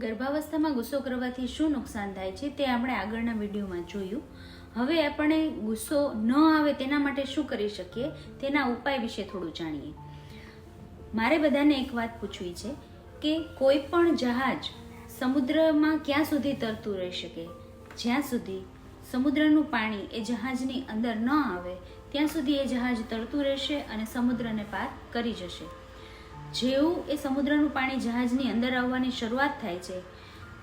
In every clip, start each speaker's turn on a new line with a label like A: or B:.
A: ગર્ભાવસ્થામાં ગુસ્સો કરવાથી શું નુકસાન થાય છે તે આપણે આગળના વિડીયોમાં જોયું. હવે આપણે ગુસ્સો ન આવે તેના માટે શું કરી શકીએ તેના ઉપાય વિશે થોડું જાણીએ. મારે બધાને એક વાત પૂછવી છે કે કોઈ પણ જહાજ સમુદ્રમાં ક્યાં સુધી તરતું રહી શકે? જ્યાં સુધી સમુદ્રનું પાણી એ જહાજની અંદર ન આવે ત્યાં સુધી એ જહાજ તરતું રહેશે અને સમુદ્રને પાર કરી જશે. જેવું એ સમુદ્રનું પાણી જહાજની અંદર આવવાની શરૂઆત થાય છે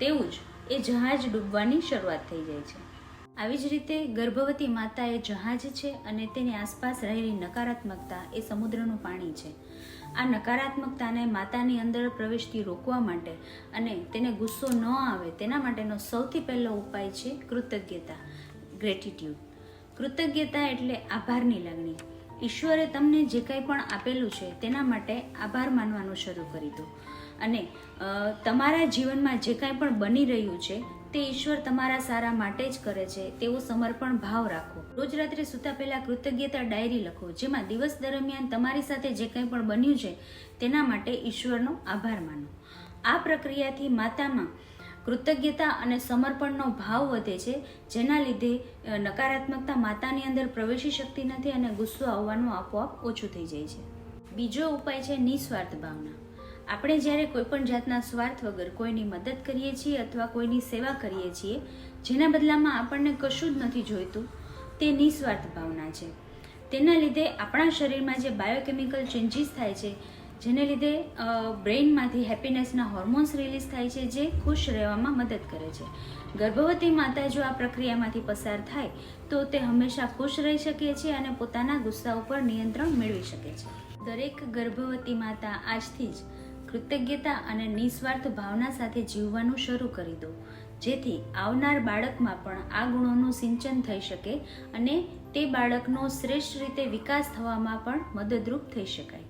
A: તેવું જ એ જહાજ ડૂબવાની શરૂઆત થઈ જાય છે. આવી જ રીતે ગર્ભવતી માતા એ જહાજ છે અને તેની આસપાસ રહેલી નકારાત્મકતા એ સમુદ્રનું પાણી છે. આ નકારાત્મકતાને માતાની અંદર પ્રવેશથી રોકવા માટે અને તેને ગુસ્સો ન આવે તેના માટેનો સૌથી પહેલો ઉપાય છે કૃતજ્ઞતા, ગ્રેટિટ્યુડ. કૃતજ્ઞતા એટલે આભારની લાગણી. ઈશ્વરે તમને જે કંઈ પણ આપેલું છે તેના માટે આભાર માનવાનું શરૂ કરી દો અને તમારા જીવનમાં જે કાંઈ પણ બની રહ્યું છે તે ઈશ્વર તમારા સારા માટે જ કરે છે તેવો સમર્પણ ભાવ રાખો. રોજ રાત્રે સૂતા પહેલાં કૃતજ્ઞતા ડાયરી લખો, જેમાં દિવસ દરમિયાન તમારી સાથે જે કંઈ પણ બન્યું છે તેના માટે ઈશ્વરનો આભાર માનો. આ પ્રક્રિયાથી માતામાં કૃતજ્ઞતા અને સમર્પણનો ભાવ વધે છે, જેના લીધે નકારાત્મકતા માતાની અંદર પ્રવેશી શકતી નથી અને ગુસ્સો આવવાનું આપોઆપ ઓછું થઈ જાય છે. બીજો ઉપાય છે નિસ્વાર્થ ભાવના. આપણે જ્યારે કોઈ પણ જાતના સ્વાર્થ વગર કોઈની મદદ કરીએ છીએ અથવા કોઈની સેવા કરીએ છીએ જેના બદલામાં આપણને કશું જ નથી જોઈતું, તે નિસ્વાર્થ ભાવના છે. તેના લીધે આપણા શરીરમાં જે બાયોકેમિકલ ચેન્જીસ થાય છે, જેને લીધે બ્રેઇનમાંથી હેપીનેસના હોર્મોન્સ રિલીઝ થાય છે, જે ખુશ રહેવામાં મદદ કરે છે. ગર્ભવતી માતા જો આ પ્રક્રિયામાંથી પસાર થાય તો તે હંમેશા ખુશ રહી શકે છે અને પોતાના ગુસ્સા ઉપર નિયંત્રણ મેળવી શકે છે. દરેક ગર્ભવતી માતા આજથી જ કૃતજ્ઞતા અને નિસ્વાર્થ ભાવના સાથે જીવવાનું શરૂ કરી દો, જેથી આવનાર બાળકમાં પણ આ ગુણોનું સિંચન થઈ શકે અને તે બાળકનો શ્રેષ્ઠ રીતે વિકાસ થવામાં પણ મદદરૂપ થઈ શકાય.